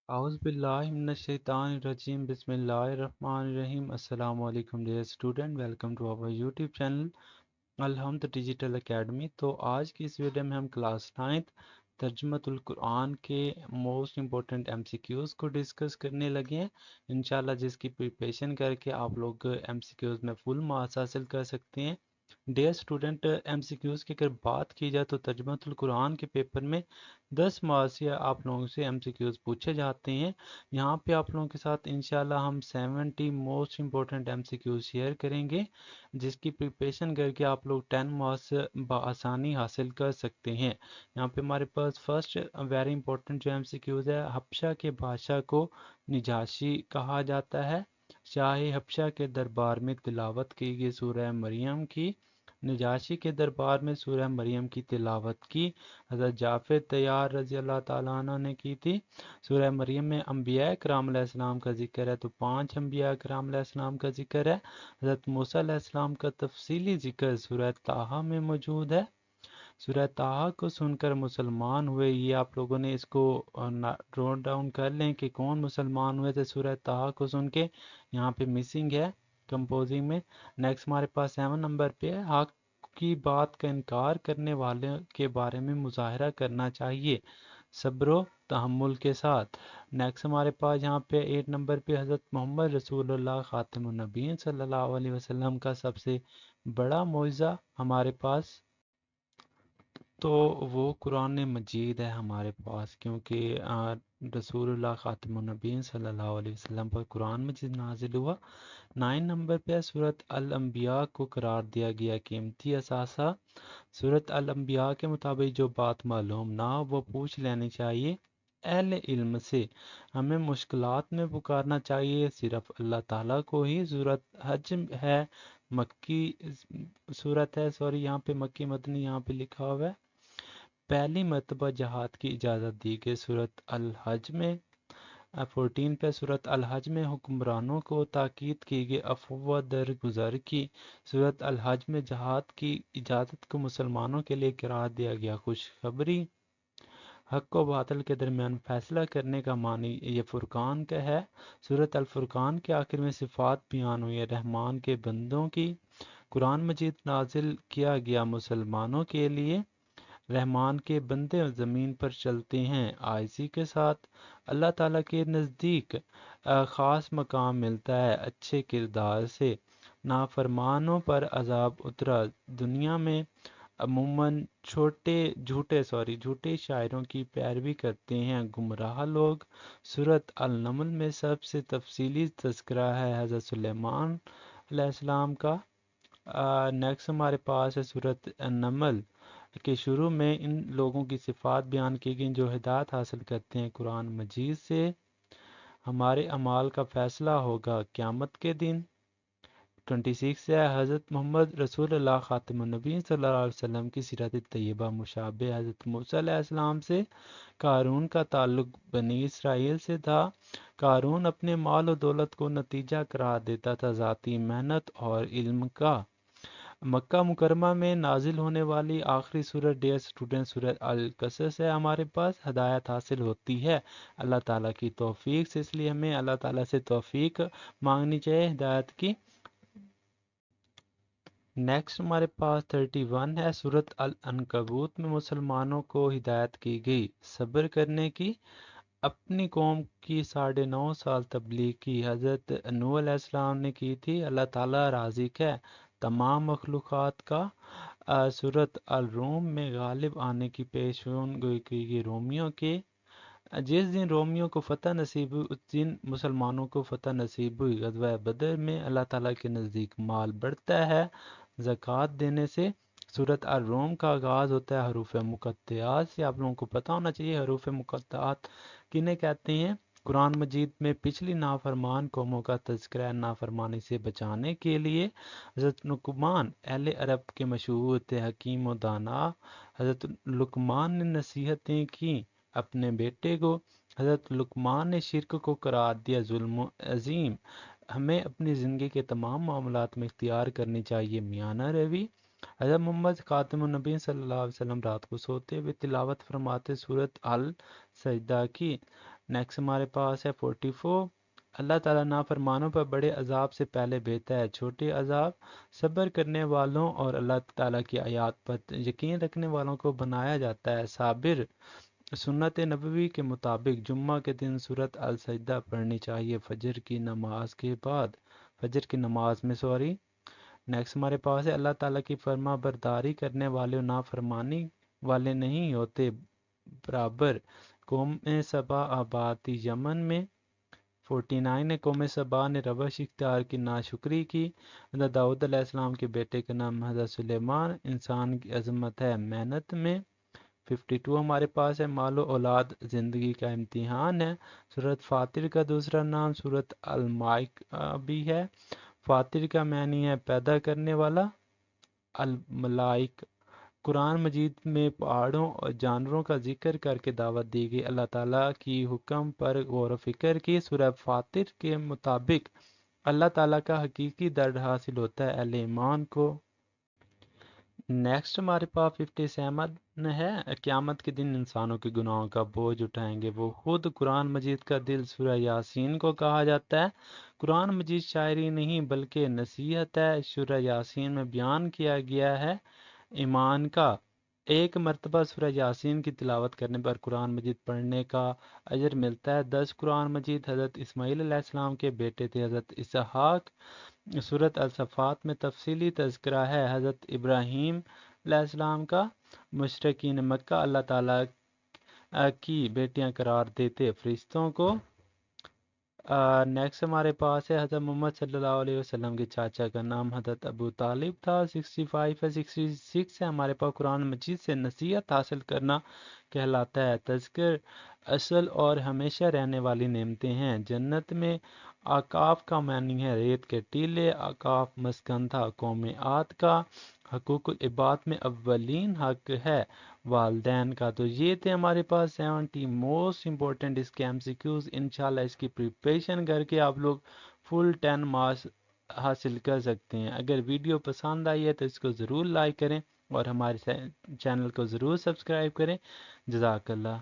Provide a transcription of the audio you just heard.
اعوذ باللہ من الشیطان الرجیم بسم اللہ الرحمن الرحیم السلام علیکم dear student, welcome to our YouTube channel Alhamd digital academy. تو آج کی اس ویڈیو میں ہم کلاس 9 ترجمۃ القرآن کے most important M C Qs کو ڈسکس کرنے لگے ہیں انشاءاللہ، جس کی پریپریشن کر کے آپ لوگ ایم سی کیوز میں فل مارکس حاصل کر سکتے ہیں۔ Dear student, M C Qs کی اگر بات کی جائے تو ترجمۃ القرآن کے پیپر میں 10 مارکس یا آپ لوگوں سے ایم سی کیوز پوچھے جاتے ہیں۔ یہاں پہ آپ لوگوں کے ساتھ انشاءاللہ ہم 70 most important M C Qs share کریں گے، جس کی پریپریشن کر کے آپ لوگ 10 مارکس بآسانی حاصل کر سکتے ہیں۔ یہاں پہ ہمارے پاس فرسٹ ویری امپورٹنٹ جو ایم سی کیوز ہے، حبشہ کے بادشاہ کو نجاشی کہا جاتا ہے۔ شاہ حبشہ کے دربار میں تلاوت کی گئی سورہ مریم کی، نجاشی کے دربار میں سورہ مریم کی تلاوت کی حضرت جعفر طیار رضی اللہ تعالیٰ عنہ نے کی تھی۔ سورہ مریم میں انبیاء کرام علیہ السلام کا ذکر ہے، تو 5 انبیاء کرام علیہ السلام کا ذکر ہے۔ حضرت موسیٰ علیہ السلام کا تفصیلی ذکر سورہ طٰہٰ میں موجود ہے۔ سورہ طٰہٰ کو سن کر مسلمان ہوئے، یہ آپ لوگوں نے اس کو نوٹ ڈاؤن کر لیں کہ کون مسلمان ہوئے تھے سورہ طٰہٰ کو سن کے، یہاں پہ مسنگ ہے کمپوزنگ میں۔ نیکسٹ ہمارے پاس 7 نمبر پہ ہے، حق کی بات کا انکار کرنے والے کے بارے میں مظاہرہ کرنا چاہیے صبر و تحمل کے ساتھ۔ نیکسٹ ہمارے پاس یہاں پہ 8 نمبر پہ حضرت محمد رسول اللہ خاتم النبیین صلی اللہ علیہ وسلم کا سب سے بڑا معجزہ ہمارے پاس تو وہ قرآن مجید ہے ہمارے پاس، کیونکہ رسول اللہ خاتم النبیین صلی اللہ علیہ وسلم پر قرآن مجید نازل ہوا۔ 9 نمبر پہ سورۃ الانبیاء کو قرار دیا گیا قیمتی اثاثہ۔ سورۃ الانبیاء کے مطابق جو بات معلوم نہ ہو وہ پوچھ لینی چاہیے اہل علم سے۔ ہمیں مشکلات میں پکارنا چاہیے صرف اللہ تعالیٰ کو ہی۔ سورۃ حج ہے مکی سورت ہے، یہاں پہ مکی مدنی یہاں پہ لکھا ہوا ہے۔ پہلی مرتبہ جہاد کی اجازت دی گئی سورۃ الحج میں۔ 14 پہ سورۃ الحج میں حکمرانوں کو تاکید کی گئی عفو درگزر کی۔ سورۃ الحج میں جہاد کی اجازت کو مسلمانوں کے لیے قرار دیا گیا خوشخبری۔ حق و باطل کے درمیان فیصلہ کرنے کا معنی یہ فرقان کا ہے۔ سورۃ الفرقان کے آخر میں صفات بیان ہوئی ہے رحمان کے بندوں کی۔ قرآن مجید نازل کیا گیا مسلمانوں کے لیے، رحمان کے بندے زمین پر چلتے ہیں آجزی کے ساتھ۔ اللہ تعالیٰ کے نزدیک خاص مقام ملتا ہے اچھے کردار سے۔ نافرمانوں پر عذاب اترا۔ دنیا میں عموماً جھوٹے شاعروں کی پیروی کرتے ہیں گمراہ لوگ۔ سورۃ النمل میں سب سے تفصیلی تذکرہ ہے حضرت سلیمان علیہ السلام کا۔ نیکسٹ ہمارے پاس ہے سورۃ النمل کے شروع میں ان لوگوں کی صفات بیان کی گئی جو ہدایت حاصل کرتے ہیں قرآن مجید سے۔ ہمارے اعمال کا فیصلہ ہوگا قیامت کے دن۔ 26 ہے حضرت محمد رسول اللہ خاتم النبی صلی اللہ علیہ وسلم کی سیرت طیبہ مشابہ حضرت موسیٰ علیہ السلام سے۔ قارون کا تعلق بنی اسرائیل سے تھا۔ قارون اپنے مال و دولت کو نتیجہ قرار دیتا تھا ذاتی محنت اور علم کا۔ مکہ مکرمہ میں نازل ہونے والی آخری سورت ڈیئر اسٹوڈنٹ سورۃ القصص ہے۔ ہمارے پاس ہدایت حاصل ہوتی ہے اللہ تعالیٰ کی توفیق سے، اس لیے ہمیں اللہ تعالیٰ سے توفیق مانگنی چاہیے ہدایت کی۔ نیکسٹ ہمارے پاس 31 ہے سورۃ العنکبوت میں مسلمانوں کو ہدایت کی گئی صبر کرنے کی۔ اپنی قوم کی 9.5 سال تبلیغ کی حضرت نوح علیہ السلام نے کی تھی۔ اللہ تعالیٰ رازق ہے تمام مخلوقات کا۔ سورۃ الروم میں غالب آنے کی پیشن گوئی کی گئی رومیوں کے۔ جس دن رومیوں کو فتح نصیب ہوئی اس دن مسلمانوں کو فتح نصیب ہوئی۔ غزوہ بدر میں اللہ تعالیٰ کے نزدیک مال بڑھتا ہے زکوٰۃ دینے سے۔ سورۃ الروم کا آغاز ہوتا ہے حروف مقطعات سے۔ آپ لوگوں کو پتہ ہونا چاہیے حروف مقطعات کنہیں کہتے ہیں۔ قرآن مجید میں پچھلی نافرمان قوموں کا تذکرہ نافرمانی سے بچانے کے لیے حضرت لقمان اہل عرب کے مشہور تھے حکیم و دانا۔ حضرت لقمان نے نصیحتیں کی اپنے بیٹے کو۔ حضرت لقمان نے شرک کو قرار دیا ظلم عظیم۔ ہمیں اپنی زندگی کے تمام معاملات میں اختیار کرنی چاہیے میانہ روی۔ حضرت محمد خاتم النبی صلی اللہ علیہ وسلم رات کو سوتے ہوئے تلاوت فرماتے سورۃ السجدہ کی۔ نیکسٹ ہمارے پاس ہے 44، اللہ تعالیٰ نافرمانوں پر بڑے عذاب سے پہلے بھیجتا ہے چھوٹے عذاب صبر کرنے والوں اور اللہ تعالیٰ کی آیات پر یقین رکھنے والوں کو بنایا جاتا ہے صابر۔ سنت نبوی کے مطابق جمعہ کے دن سورۃ السجدہ پڑھنی چاہیے فجر کی نماز کے بعد، فجر کی نماز میں سوری۔ نیکسٹ ہمارے پاس ہے اللہ تعالیٰ کی فرما برداری کرنے والے نافرمانی والے نہیں ہوتے برابر۔ قوم سبا آباد تھی یمن میں۔ 49 نے قوم سبا نے روش اختیار کی ناشکری کی۔ حضرت داؤد علیہ السلام کے بیٹے کا نام حضرت سلیمان۔ انسان کی عظمت ہے محنت میں۔ 52 ہمارے پاس ہے مال و اولاد زندگی کا امتحان ہے۔ سورۃ فاطر کا دوسرا نام سورۃ الملائک بھی ہے۔ فاطر کا معنی ہے پیدا کرنے والا، الملائک۔ قرآن مجید میں پہاڑوں اور جانوروں کا ذکر کر کے دعوت دی گئی، اللہ تعالیٰ کی حکم پر غور و فکر کی۔ سورہ فاطر کے مطابق اللہ تعالیٰ کا حقیقی درد حاصل ہوتا ہے اہل ایمان کو۔ نیکسٹ ہمارے پاس 57 ہے، قیامت کے دن انسانوں کے گناہوں کا بوجھ اٹھائیں گے وہ خود۔ قرآن مجید کا دل سورہ یاسین کو کہا جاتا ہے۔ قرآن مجید شاعری نہیں بلکہ نصیحت ہے۔ سورہ یاسین میں بیان کیا گیا ہے ایمان کا۔ ایک مرتبہ سورہ یاسین کی تلاوت کرنے پر قرآن مجید پڑھنے کا اجر ملتا ہے 10۔ قرآن مجید حضرت اسماعیل علیہ السلام کے بیٹے تھے حضرت اسحاق۔ سورۃ الصفات میں تفصیلی تذکرہ ہے حضرت ابراہیم علیہ السلام کا۔ مشرکین مکہ اللہ تعالیٰ کی بیٹیاں قرار دیتے فرشتوں کو۔ نیکسٹ ہمارے پاس ہے حضرت محمد صلی اللہ علیہ وسلم کے چاچا کا نام حضرت ابو طالب تھا۔ 65 ہے 66 ہے ہمارے پاس قرآن مجید سے نصیحت حاصل کرنا کہلاتا ہے۔ تذکر اصل اور ہمیشہ رہنے والی نعمتیں ہیں۔ جنت میں آکاف کا معنی ہے ریت کے ٹیلے، آکاف مسکن تھا قوم عاد کا۔ حقوق العباد میں اولین حق ہے والدین کا۔ تو یہ تھے ہمارے پاس 70 موسٹ امپورٹنٹ اس کے MCQs۔ انشاءاللہ اس کی پریپریشن کر کے آپ لوگ فل 10 مارکس حاصل کر سکتے ہیں۔ اگر ویڈیو پسند آئی ہے تو اس کو ضرور لائک کریں اور ہمارے چینل کو ضرور سبسکرائب کریں۔ جزاک اللہ۔